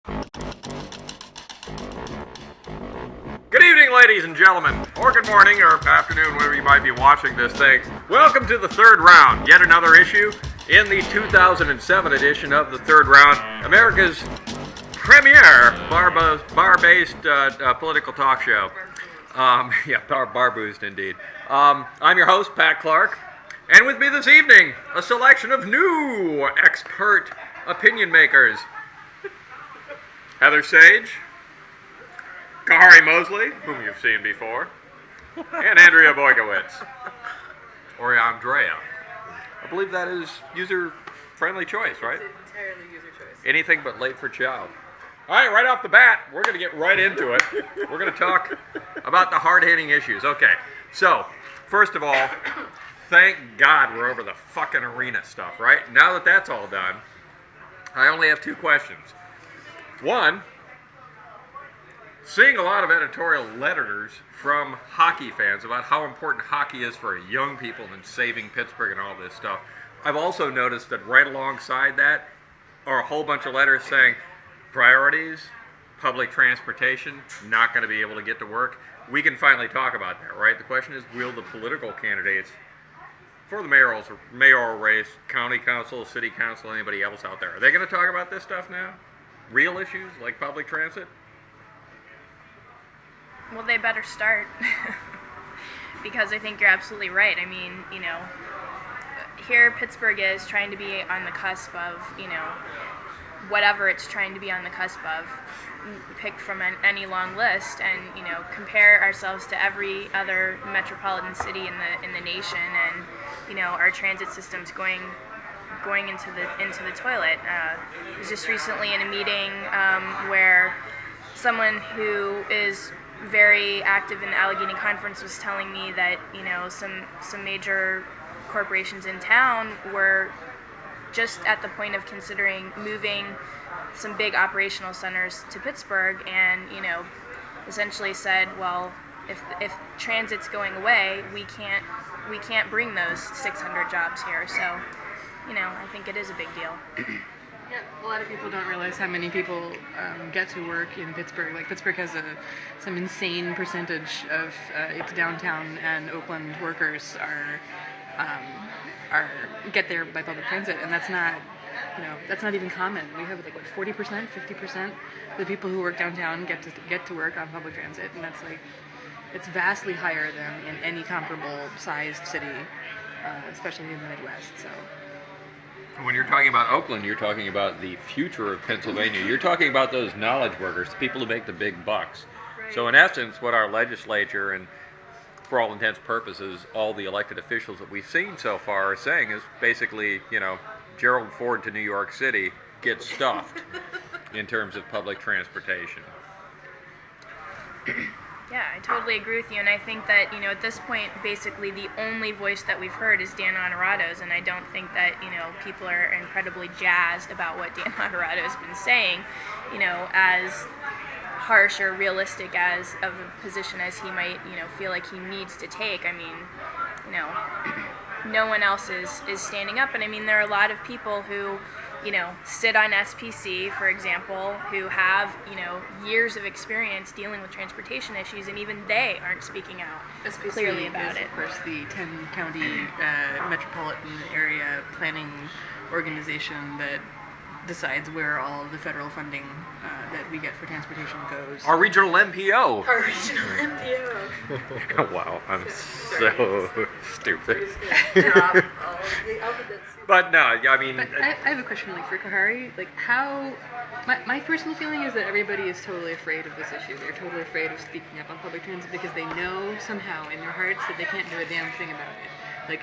Good evening, ladies and gentlemen, or good morning, or afternoon, whenever you might be watching this thing. Welcome to the third round, yet another issue in the 2007 edition of the third round, America's premier bar-based political talk show. Bar-boozed indeed. I'm your host, Pat Clark, and with me this evening, a selection of new expert opinion makers. Heather Sage, Khari Mosley, whom you've seen before, and Andrea Boykowycz, or Andrea. I believe that is user-friendly choice, right? It's entirely user choice. Anything but late for chow. All right off the bat, we're going to get right into it. We're going to talk about the hard-hitting issues. Okay, so, first of all, thank God we're over the fucking arena stuff, right? Now that that's all done, I only have two questions. One, seeing a lot of editorial letters from hockey fans about how important hockey is for young people and saving Pittsburgh and all this stuff. I've also noticed that right alongside that are a whole bunch of letters saying priorities, public transportation, not going to be able to get to work. We can finally talk about that, right? The question is, will the political candidates for the mayoral race, county council, city council, anybody else out there, are they going to talk about this stuff now? Real issues like public transit? Well, they better start, because I think you're absolutely right. I mean, here Pittsburgh is trying to be on the cusp of, whatever it's trying to be on the cusp of, picked from any long list, and, compare ourselves to every other metropolitan city in the nation, and, our transit system's going into the toilet. I was just recently in a meeting where someone who is very active in the Allegheny Conference was telling me that some major corporations in town were just at the point of considering moving some big operational centers to Pittsburgh, and essentially said, well, if transit's going away, we can't bring those 600 jobs here. So I think it is a big deal. Yeah, a lot of people don't realize how many people get to work in Pittsburgh. Like, Pittsburgh has some insane percentage of its downtown and Oakland workers are get there by public transit, and that's not even common. We have 40%, 50% of the people who work downtown get to work on public transit, and it's vastly higher than in any comparable sized city, especially in the Midwest. So. When you're talking about Oakland, you're talking about the future of Pennsylvania. You're talking about those knowledge workers, the people who make the big bucks. Right. So in essence, what our legislature and, for all intents and purposes, all the elected officials that we've seen so far are saying is basically, Gerald Ford to New York City gets stuffed in terms of public transportation. Yeah, I totally agree with you, and I think that, at this point, basically the only voice that we've heard is Dan Honorado's, and I don't think that, people are incredibly jazzed about what Dan Honorado's been saying, as harsh or realistic as of a position as he might, feel like he needs to take. I mean, no one else is standing up, and I mean, there are a lot of people who sit on SPC, for example, who have, years of experience dealing with transportation issues, and even they aren't speaking out SPC clearly about it. Of course, the 10-county metropolitan area planning organization that decides where all of the federal funding that we get for transportation goes. Our regional MPO. Our regional MPO. Wow, I'm so stupid. Drop all the alphabets. But no, I mean... But I have a question, for Khari. How... My personal feeling is that everybody is totally afraid of this issue. They're totally afraid of speaking up on public transit because they know somehow in their hearts that they can't do a damn thing about it.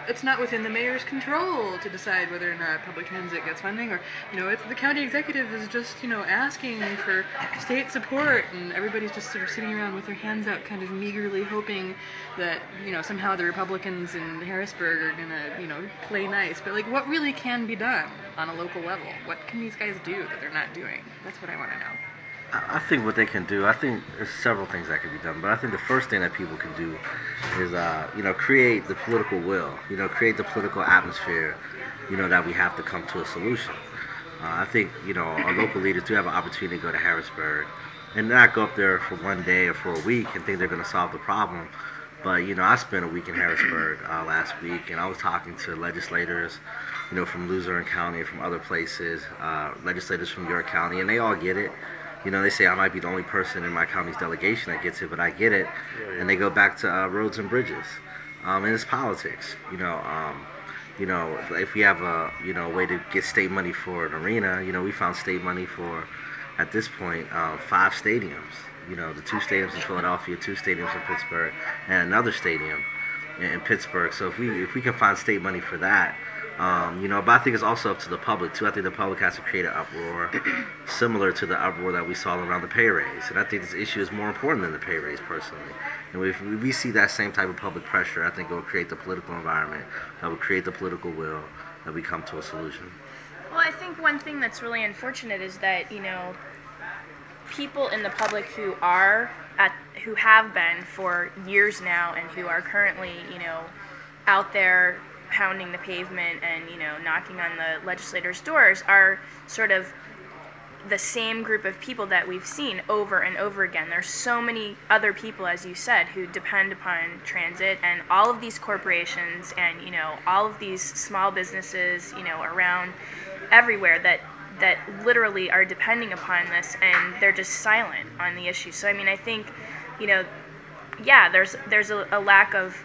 It's not within the mayor's control to decide whether or not public transit gets funding, or, it's the county executive is just, asking for state support, and everybody's just sort of sitting around with their hands out, kind of meagerly hoping that, somehow the Republicans in Harrisburg are gonna, play nice. But, what really can be done on a local level? What can these guys do that they're not doing? That's what I want to know. I think what they can do, I think there's several things that can be done, but I think the first thing that people can do is, create the political will, create the political atmosphere, that we have to come to a solution. I think, our local leaders do have an opportunity to go to Harrisburg and not go up there for one day or for a week and think they're going to solve the problem. But, I spent a week in Harrisburg last week, and I was talking to legislators, from Luzerne County and from other places, legislators from York County, and they all get it. They say I might be the only person in my county's delegation that gets it, but I get it. And they go back to roads and bridges. And it's politics. If we have a way to get state money for an arena, we found state money for, at this point, 5 stadiums. The 2 stadiums in Philadelphia, 2 stadiums in Pittsburgh, and another stadium in Pittsburgh. So if we can find state money for that, but I think it's also up to the public too. I think the public has to create an uproar similar to the uproar that we saw around the pay raise. And I think this issue is more important than the pay raise personally. And if we see that same type of public pressure, I think it will create the political environment that will create the political will that we come to a solution. Well, I think one thing that's really unfortunate is that, people in the public who have been for years now and who are currently, out there pounding the pavement and, knocking on the legislators' doors are sort of the same group of people that we've seen over and over again. There's so many other people, as you said, who depend upon transit, and all of these corporations and, all of these small businesses, around everywhere that literally are depending upon this, and they're just silent on the issue. So, I think, there's a lack of,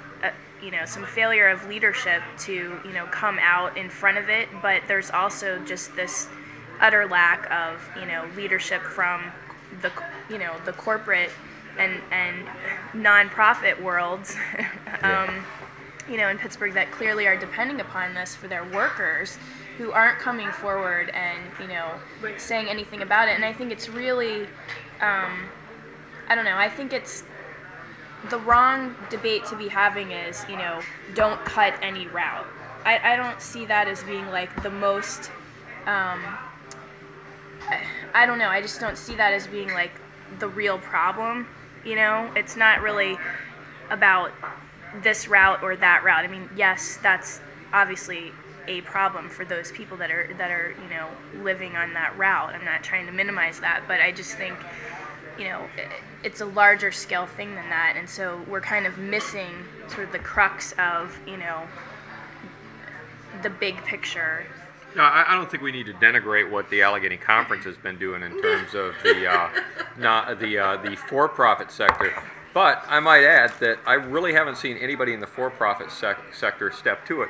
some failure of leadership to, come out in front of it, but there's also just this utter lack of, leadership from the corporate and nonprofit worlds, in Pittsburgh that clearly are depending upon this for their workers, who aren't coming forward and, saying anything about it. And I think it's really, I think it's the wrong debate to be having is, don't cut any route. I don't see that as being like the most, I don't know, I just don't see that as being like the real problem, It's not really about this route or that route. Yes, that's obviously a problem for those people that are living on that route. I'm not trying to minimize that, but I just think it's a larger scale thing than that, and so we're kind of missing sort of the crux of the big picture. No, I don't think we need to denigrate what the Allegheny Conference has been doing in terms of the for-profit sector. But I might add that I really haven't seen anybody in the for-profit sector step to it.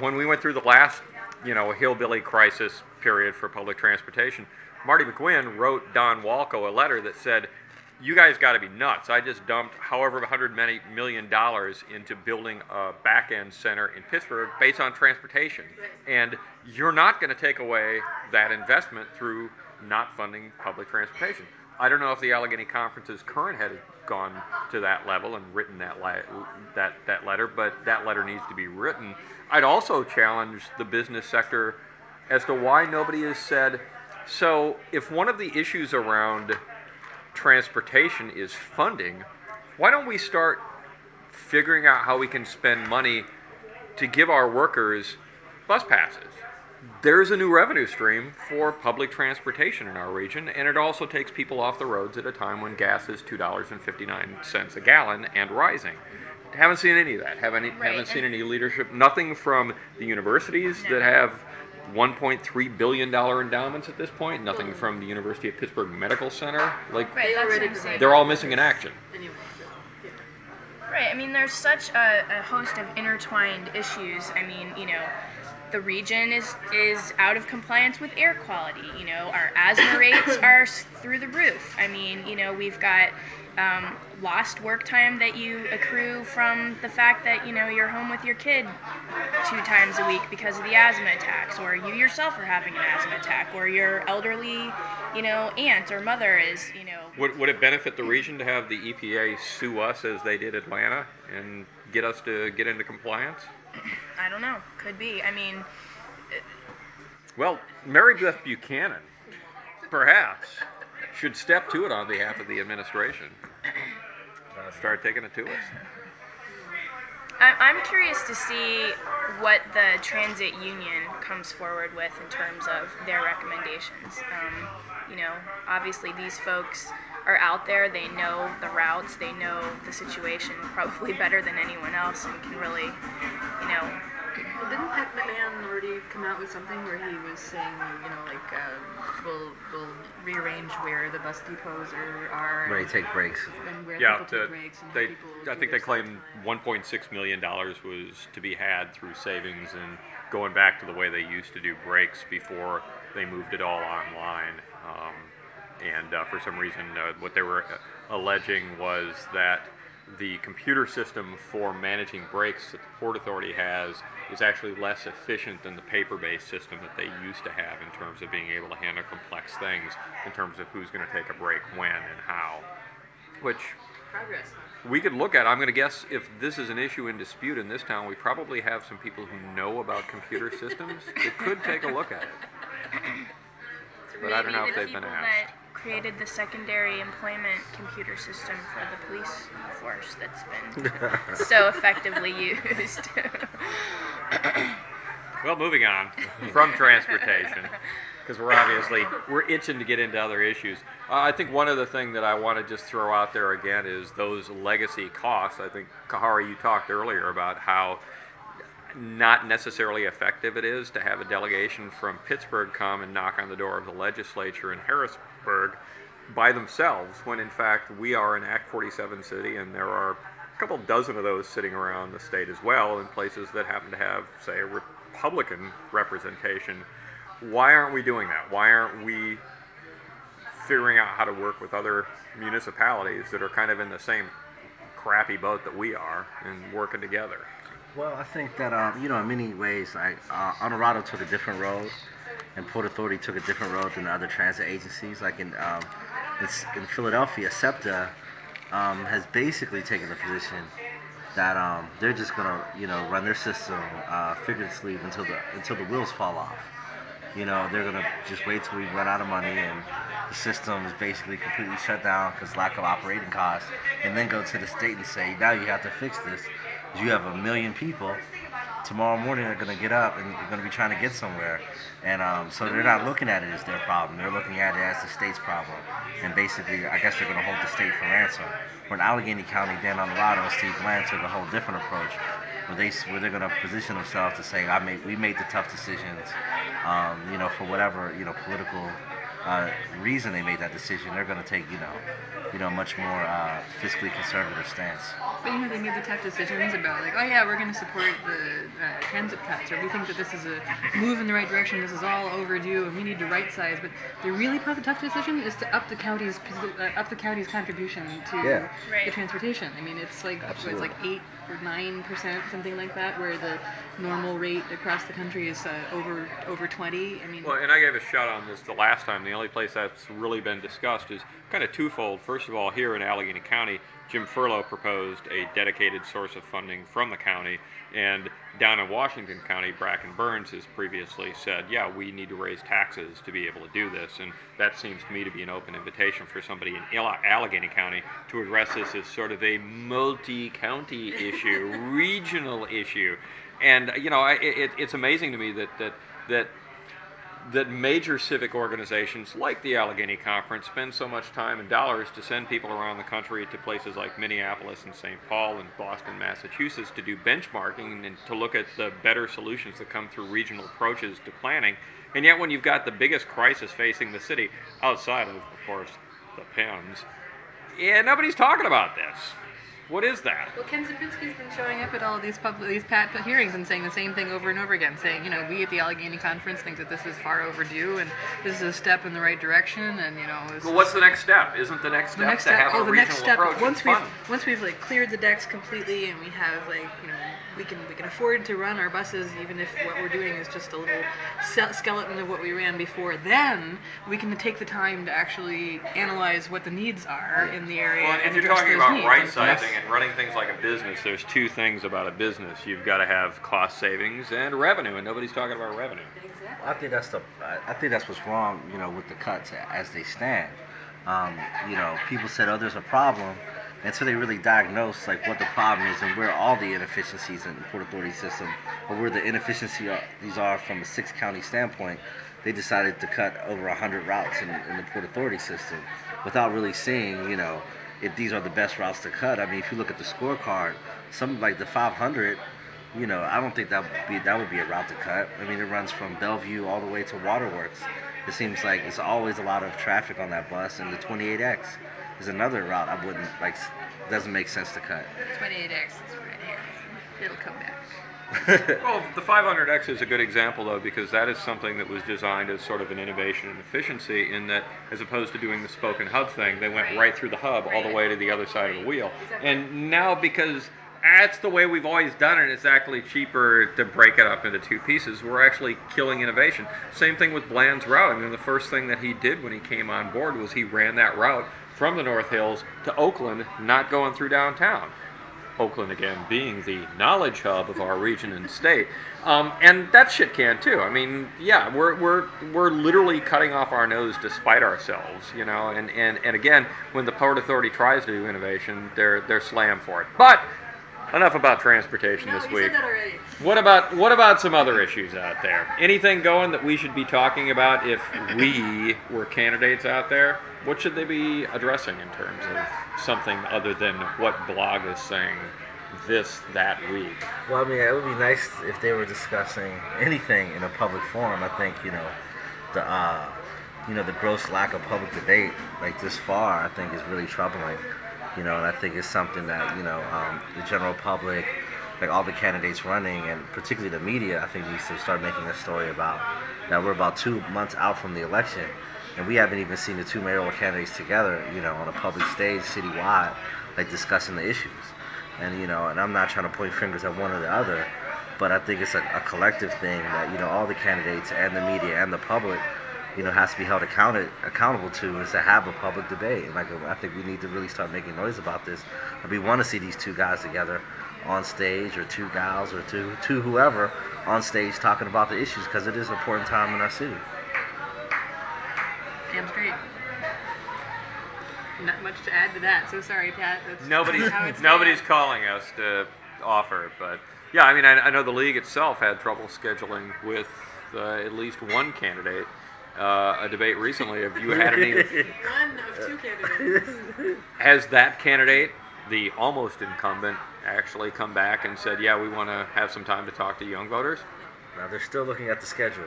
When we went through the last, hillbilly crisis period for public transportation, Marty McGuinn wrote Don Walco a letter that said, "You guys got to be nuts. I just dumped however $100 million into building a back-end center in Pittsburgh based on transportation. And you're not going to take away that investment through not funding public transportation." I don't know if the Allegheny Conference's current head has gone to that level and written that letter, but that letter needs to be written. I'd also challenge the business sector as to why nobody has said, so if one of the issues around transportation is funding, why don't we start figuring out how we can spend money to give our workers bus passes? There's a new revenue stream for public transportation in our region, and it also takes people off the roads at a time when gas is $2.59 a gallon and rising. Haven't seen any of that. Haven't seen any leadership. Nothing from the universities that have $1.3 billion endowments at this point. Nothing from the University of Pittsburgh Medical Center. Right, that's what I'm saying. They're all missing in action. Right, there's such a host of intertwined issues. The region is out of compliance with air quality. Our asthma rates are through the roof. We've got lost work time that you accrue from the fact that, you're home with your kid 2 times a week because of the asthma attacks, or you yourself are having an asthma attack, or your elderly, aunt or mother is, Would it benefit the region to have the EPA sue us as they did Atlanta and get us to get into compliance? I don't know. Could be. Well, Mary Beth Buchanan, perhaps, should step to it on behalf of the administration. Start taking it to us. I'm curious to see what the transit union comes forward with in terms of their recommendations. Obviously these folks are out there, they know the routes, they know the situation probably better than anyone else and can really, Well, didn't Pat McMahon already come out with something where he was saying, we'll rearrange where the bus depots are Where they take breaks. and where Yeah, people take breaks and they, people I do think their they claimed $1.6 million was to be had through savings and going back to the way they used to do breaks before they moved it all online. For some reason, what they were alleging was that the computer system for managing breaks that the Port Authority has is actually less efficient than the paper-based system that they used to have in terms of being able to handle complex things in terms of who's going to take a break when and how. Which progress. we could look at. I'm going to guess if this is an issue in dispute in this town, we probably have some people who know about computer systems that could take a look at it. But I don't know if they've been asked. That created the secondary employment computer system for the police force that's been so effectively used. Well, moving on from transportation, because we're itching to get into other issues. I think one other thing that I want to just throw out there again is those legacy costs. I think, Khari, you talked earlier about how not necessarily effective it is to have a delegation from Pittsburgh come and knock on the door of the legislature in Harrisburg by themselves, when in fact we are an Act 47 city and there are a couple dozen of those sitting around the state as well in places that happen to have, say, a Republican representation. Why aren't we doing that? Why aren't we figuring out how to work with other municipalities that are kind of in the same crappy boat that we are and working together? Well, I think that, in many ways, Honorado took a different road, and Port Authority took a different road than the other transit agencies. Like in Philadelphia, SEPTA has basically taken the position that they're just going to, run their system figure the sleeve until the wheels fall off. They're going to just wait till we run out of money and the system is basically completely shut down because lack of operating costs, and then go to the state and say, now you have to fix this. You have 1 million people. Tomorrow morning they're going to get up and they're going to be trying to get somewhere. And so they're not looking at it as their problem. They're looking at it as the state's problem. And basically, I guess they're going to hold the state for ransom. Where in Allegheny County, Dan Honorado and Steve Bland took a whole different approach. Where they're going to position themselves to say, we made the tough decisions. For whatever, political reason they made that decision, they're going to take, much more fiscally conservative stance. But they made the tough decisions about like, oh yeah, we're going to support the transit cuts, or we think that this is a move in the right direction, this is all overdue, and we need to right size. But the really tough decision is to up the county's contribution to the transportation. I mean, it's like it's like 8 or 9%, something like that, where the normal rate across the country is over 20. I mean, well, and I gave a shot on this the last time. The only place that's really been discussed is kind of twofold. First of all, here in Allegheny County, Jim Furlow proposed a dedicated source of funding from the county, and down in Washington County, Bracken Burns has previously said, yeah, we need to raise taxes to be able to do this, and that seems to me to be an open invitation for somebody in Allegheny County to address this as sort of a multi-county issue, regional issue. And it's amazing to me that major civic organizations like the Allegheny Conference spend so much time and dollars to send people around the country to places like Minneapolis and St. Paul and Boston, Massachusetts to do benchmarking and to look at the better solutions that come through regional approaches to planning. And yet when you've got the biggest crisis facing the city, outside of course, the Pens, nobody's talking about this. What is that? Well, Ken Zapinski's been showing up at all of these PAT hearings and saying the same thing over and over again, saying, we at the Allegheny Conference think that this is far overdue and this is a step in the right direction, and Well, what's the next step? Isn't the next step to have a regional approach? Once we've cleared the decks completely and we have we can afford to run our buses even if what we're doing is just a little skeleton of what we ran before, then we can take the time to actually analyze what the needs are in the area. Well, if you're talking about right-sizing and running things like a business, there's two things about a business. You've got to have cost savings and revenue, and nobody's talking about revenue. Exactly. I think that's what's wrong, with the cuts as they stand. People said, oh, there's a problem. until they really diagnose like what the problem is and where all the inefficiencies in the Port Authority system, or where the inefficiencies are from a 6-county standpoint. They decided to cut over 100 routes in the Port Authority system without really seeing, if these are the best routes to cut. I mean, if you look at the scorecard, some like the 500, I don't think that would be a route to cut. I mean, it runs from Bellevue all the way to Waterworks. It seems like it's always a lot of traffic on that bus, and the 28X is another route I wouldn't like. Doesn't make sense to cut. 28X is right here. It'll come back. Well, the 500X is a good example, though, because that is something that was designed as sort of an innovation and efficiency in that, as opposed to doing the spoke and hub thing, they went right through the hub all the way to the other side of the wheel. And now, because that's the way we've always done it, it's actually cheaper to break it up into two pieces. We're actually killing innovation. Same thing with Bland's route. I mean, the first thing that he did when he came on board was he ran that route from the North Hills to Oakland, not going through downtown. Oakland, again, being the knowledge hub of our region and state. And that shit can, too. I mean, yeah, we're literally cutting off our nose to spite ourselves, and again, when the Port Authority tries to do innovation, they're slammed for it. But enough about transportation this week. Said that already. What about some other issues out there? Anything going that we should be talking about if we were candidates out there? What should they be addressing in terms of something other than what blog is saying that week? Well, I mean, it would be nice if they were discussing anything in a public forum. I think, the gross lack of public debate, like this far, I think is really troubling. And I think it's something that, the general public, like all the candidates running, and particularly the media, I think needs to start making a story about that. We're about 2 months out from the election, and we haven't even seen the two mayoral candidates together, on a public stage citywide, like discussing the issues. And, and I'm not trying to point fingers at one or the other, but I think it's a collective thing that, all the candidates and the media and the public, has to be held accountable to, is to have a public debate. And I think we need to really start making noise about this. And we want to see these two guys together on stage, or two gals, or two whoever on stage talking about the issues, because it is an important time in our city. Damn straight. Not much to add to that. So sorry, Pat. That's Nobody's calling us to offer, but yeah, I mean, I know the league itself had trouble scheduling with at least one candidate. A debate recently. Have you had any? One of two candidates. Has that candidate, the almost incumbent, actually come back and said, "Yeah, we want to have some time to talk to young voters"? Now they're still looking at the schedule.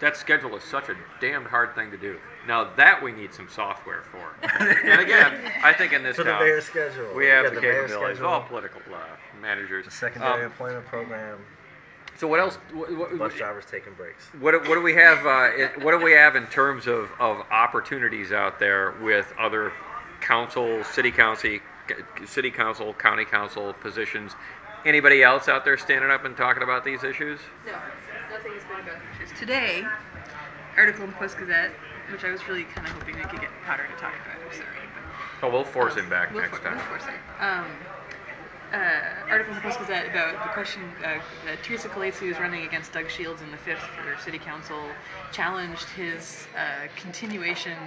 That schedule is such a damned hard thing to do. Now that we need some software for. And again, I think in this for town, the mayor's schedule, we have got the mayor's capabilities. schedule, All political managers. the secondary employment program. So what else? Bus drivers taking breaks. What do we have? What do we have in terms of opportunities out there with other city council, county council positions? Anybody else out there standing up and talking about these issues? No, nothing has been about the issues. Today, article in the Post-Gazette, which I was really kind of hoping I could get Potter to talk about. I'm sorry. Oh, we'll force him back We'll next time. force him. Article in the Post-Gazette about the question, Teresa Coletsi, who was running against Doug Shields in the 5th for City Council, challenged his continuation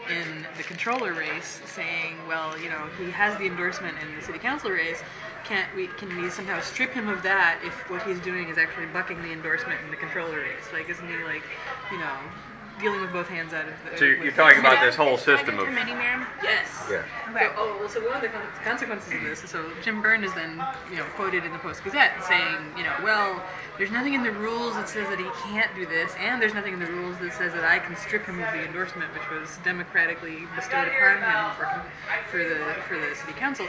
in the controller race, saying, well, he has the endorsement in the City Council race, can we somehow strip him of that if what he's doing is actually bucking the endorsement in the controller race? Like, isn't he, dealing with both hands out of the... So you're talking about this whole system of... Committee, ma'am? Yes. Yeah. Okay. So one of the consequences of this, so Jim Byrne is then, quoted in the Post-Gazette saying, well, there's nothing in the rules that says that he can't do this, and there's nothing in the rules that says that I can strip him of the endorsement, which was democratically bestowed upon him for the city council.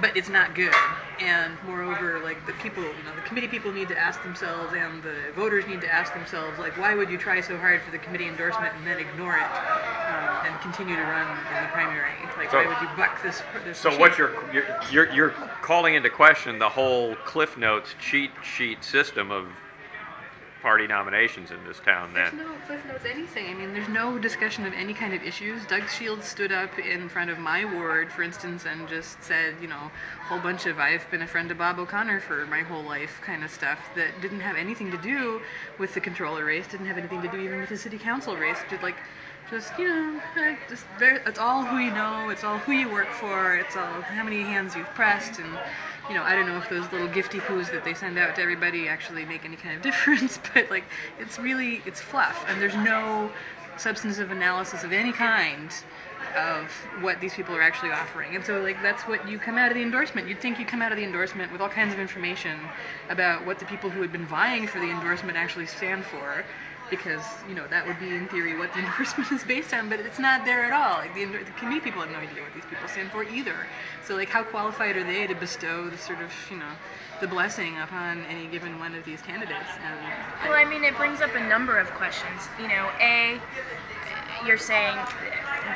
But it's not good, and moreover, the people, the committee people need to ask themselves, and the voters need to ask themselves, why would you try so hard for the committee endorsement and then ignore it and continue to run in the primary? Why would you buck this? So cheat? what you're calling into question the whole Cliff Notes cheat sheet system of party nominations in this town, then? There's no Cliff Notes anything. I mean, there's no discussion of any kind of issues. Doug Shields stood up in front of my ward, for instance, and just said, a whole bunch of I've been a friend of Bob O'Connor for my whole life kind of stuff that didn't have anything to do with the controller race, didn't have anything to do even with the city council race. Just, it's all who you know, it's all who you work for, it's all how many hands you've pressed, and, I don't know if those little gifty poos that they send out to everybody actually make any kind of difference, but, like, it's fluff, and there's no substantive analysis of any kind of what these people are actually offering. And so, like, that's what you come out of the endorsement. You'd think you come out of the endorsement with all kinds of information about what the people who had been vying for the endorsement actually stand for, because, that would be, in theory, what the endorsement is based on, but it's not there at all. Like, the committee people have no idea what these people stand for either. So, like, how qualified are they to bestow the sort of, the blessing upon any given one of these candidates? Well, I mean, it brings up a number of questions. A, you're saying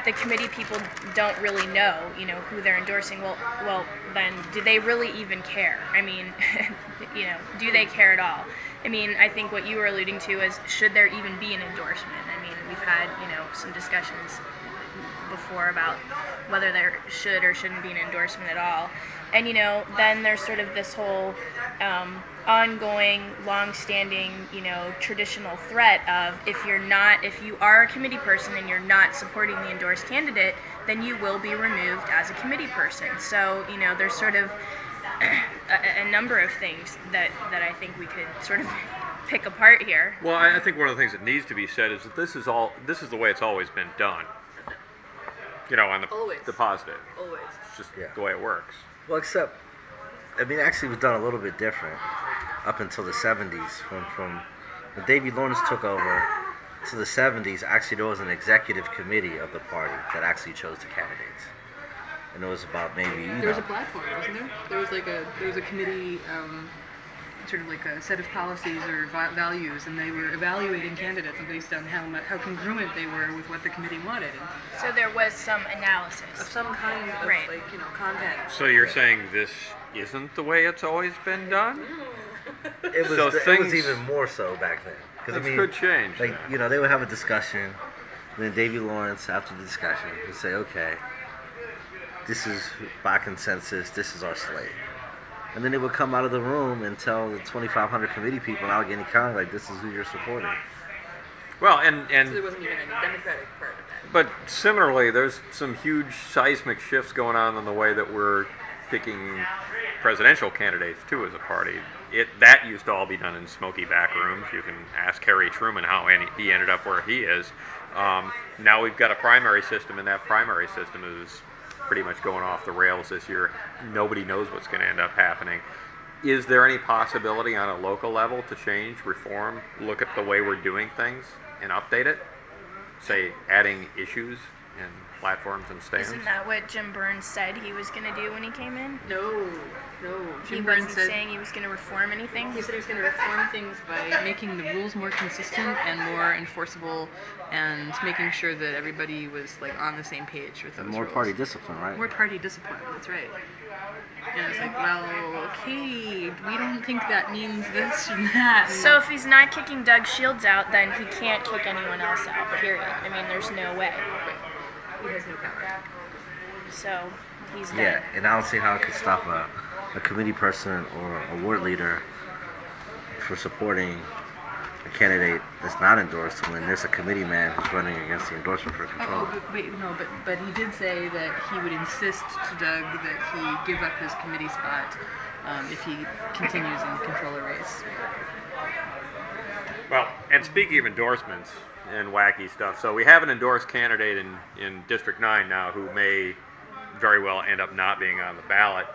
the committee people don't really know, who they're endorsing. Well, then, do they really even care? I mean, do they care at all? I mean, I think what you were alluding to is, should there even be an endorsement? I mean, we've had, some discussions before about whether there should or shouldn't be an endorsement at all. And, then there's sort of this whole ongoing, long-standing, traditional threat of, if you are a committee person and you're not supporting the endorsed candidate, then you will be removed as a committee person. So, there's sort of a number of things that I think we could sort of pick apart here. Well, I think one of the things that needs to be said is that this is the way it's always been done. On the positive. Always. It's just the way it works. Well, except, actually it was done a little bit different up until the 70s. From when Davy Lawrence took over to the 70s, actually there was an executive committee of the party that actually chose the candidates. And it was about maybe, There was a platform, wasn't there? There was a committee, sort of like a set of policies or values, and they were evaluating candidates based on how congruent they were with what the committee wanted. And so there was some analysis. of some kind of, Right. content. So you're saying this isn't the way it's always been done? It was, So it things- was even more so back then. Because That could change. Like, they would have a discussion, and then Davy Lawrence, after the discussion, would say, okay, this is, by consensus, this is our slate. And then they would come out of the room and tell the 2,500 committee people in Allegheny County, like, this is who you're supporting. Well, and So there wasn't even any democratic part of that. but similarly, there's some huge seismic shifts going on in the way that we're picking presidential candidates too as a party. That used to all be done in smoky back rooms. You can ask Harry Truman how he ended up where he is. Now we've got a primary system, and that primary system is pretty much going off the rails this year. Nobody knows what's going to end up happening. Is there any possibility on a local level to change, reform, look at the way we're doing things and update it? Say, adding issues and platforms and stands? Isn't that what Jim Burns said he was going to do when he came in? No. He Jim Burns wasn't said saying he was going to reform anything? he said he was going to reform things by making the rules more consistent and more enforceable, and making sure that everybody was like on the same page with those More rules. party discipline, right? More party discipline. That's right. And it's like, well, okay, we don't think that means this and that. And So if he's not kicking Doug Shields out, then he can't kick anyone else out, period. I mean, there's no way. he has no power. So he's done. Yeah, and I don't see how it could stop a committee person or a ward leader for supporting a candidate that's not endorsed when there's a committee man who's running against the endorsement for control. But he did say that he would insist to Doug that he give up his committee spot if he continues in the controller race. Well, and speaking of endorsements and wacky stuff, so we have an endorsed candidate in District 9 now who may very well end up not being on the ballot.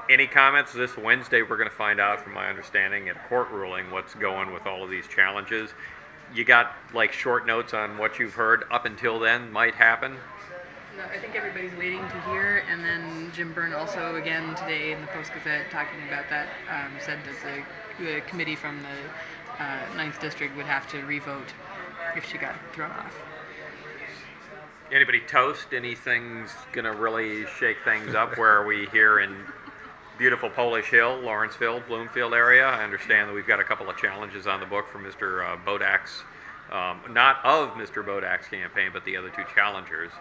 Any comments? This Wednesday we're going to find out, from my understanding, at court ruling what's going with all of these challenges. You got like short notes on what you've heard up until then might happen? No, I think everybody's waiting to hear, and then Jim Byrne also again today in the Post-Gazette talking about that said that the committee from the 9th District would have to revote if she got thrown off. Anybody toast? Anything's going to really shake things up? Where are we here in beautiful Polish Hill, Lawrenceville, Bloomfield area? I understand that we've got a couple of challenges on the book from Mr. Bodak's, not of Mr. Bodak's campaign, but the other two challengers.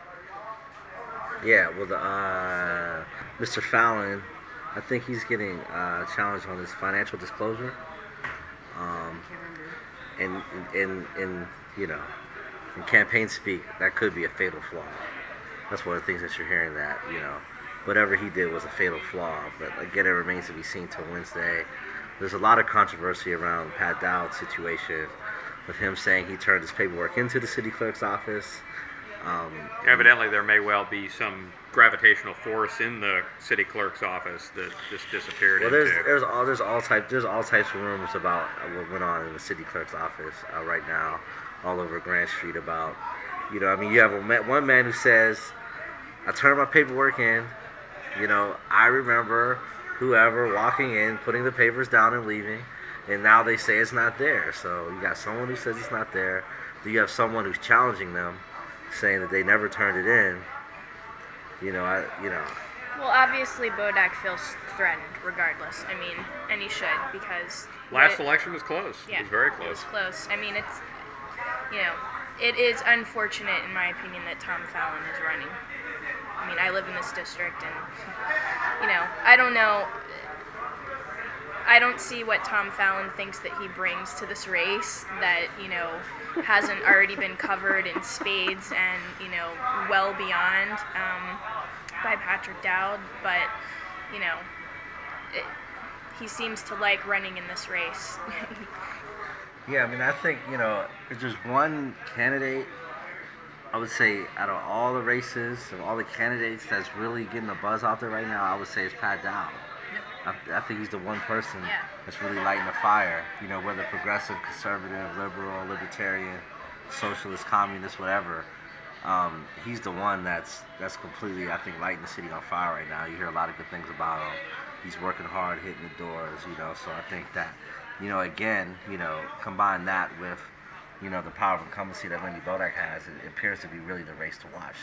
Yeah, well, Mr. Fallon, I think he's getting challenged on his financial disclosure. I can't remember. And you know, in campaign speak, that could be a fatal flaw. That's one of the things that you're hearing, that, whatever he did was a fatal flaw. But again, it remains to be seen till Wednesday. There's a lot of controversy around Pat Dowd's situation, with him saying he turned his paperwork into the city clerk's office. Evidently, there may well be some gravitational force in the city clerk's office that just disappeared. Well, there's all types of rumors about what went on in the city clerk's office right now, all over Grand Street. About, you have one man who says, "I turned my paperwork in. I remember whoever walking in, putting the papers down and leaving, and now they say it's not there." So you got someone who says it's not there. Then you have someone who's challenging them, saying that they never turned it in. Well, obviously Bodak feels threatened regardless. I mean, and he should, because last election was close. Yeah, it was very close. It was close. I mean, it's, it is unfortunate, in my opinion, that Tom Fallon is running. I mean, I live in this district, and, I don't know. I don't see what Tom Fallon thinks that he brings to this race that, hasn't already been covered in spades and, well beyond by Patrick Dowd. But, he seems to like running in this race. Yeah, I mean, I think, if there's one candidate, I would say, out of all the races, of all the candidates that's really getting a buzz out there right now, I would say it's Pat Dowd. I think he's the one person that's really lighting the fire, whether progressive, conservative, liberal, libertarian, socialist, communist, whatever. He's the one that's completely, I think, lighting the city on fire right now. You hear a lot of good things about him. He's working hard, hitting the doors, so I think that, again, combine that with, the power of incumbency that Lindy Bodak has, it appears to be really the race to watch.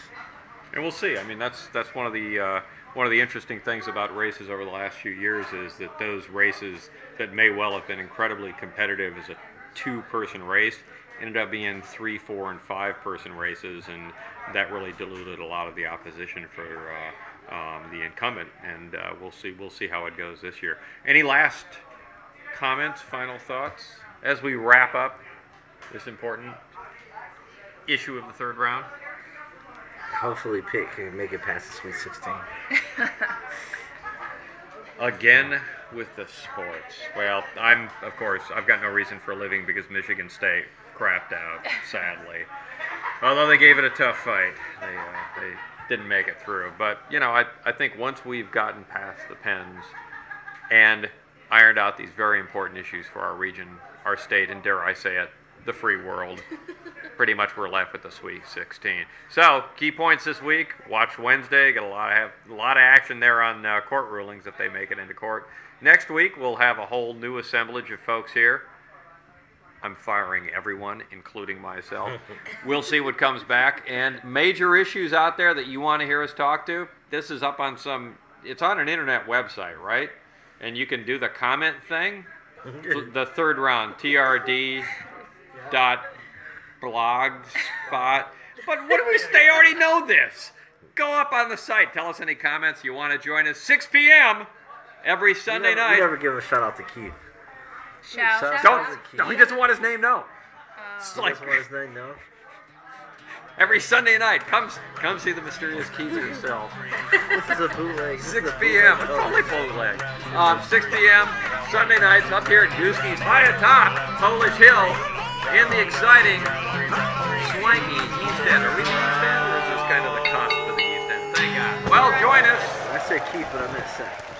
And we'll see. I mean, that's one of the interesting things about races over the last few years is that those races that may well have been incredibly competitive as a two-person race ended up being 3, 4, and 5-person races, and that really diluted a lot of the opposition for the incumbent. And we'll see how it goes this year. Any last comments, final thoughts as we wrap up this important issue of the third round? Hopefully Pitt can make it past the Sweet 16. Again with the sports. Well, I've got no reason for a living because Michigan State crapped out, sadly. Although they gave it a tough fight. They didn't make it through. But, I think once we've gotten past the Pens and ironed out these very important issues for our region, our state, and dare I say it, the free world, pretty much we're left with the Sweet 16. So, key points this week. Watch Wednesday. Got a lot of action there on court rulings if they make it into court. Next week, we'll have a whole new assemblage of folks here. I'm firing everyone, including myself. We'll see what comes back. And major issues out there that you want to hear us talk to, this is up on it's on an internet website, right? And you can do the comment thing. The third round, TRD. .blogspot. But what do we say? They already know this. Go up on the site. Tell us any comments you want to join us. 6 p.m. every Sunday night. You never give a shout out to Keith. Don't. He doesn't want his name known. He doesn't want his name known. Every Sunday night, come see the mysterious Keith himself. This is a bootleg. 6 p.m. It's only bootleg. 6 p.m. Sunday nights up here at Gooskey's high atop Polish Hill in the exciting, swanky East End. Are we the East End, or is this kind of the cusp of the East End? Thank God. Well, join us. I said Keith, but I meant Seth.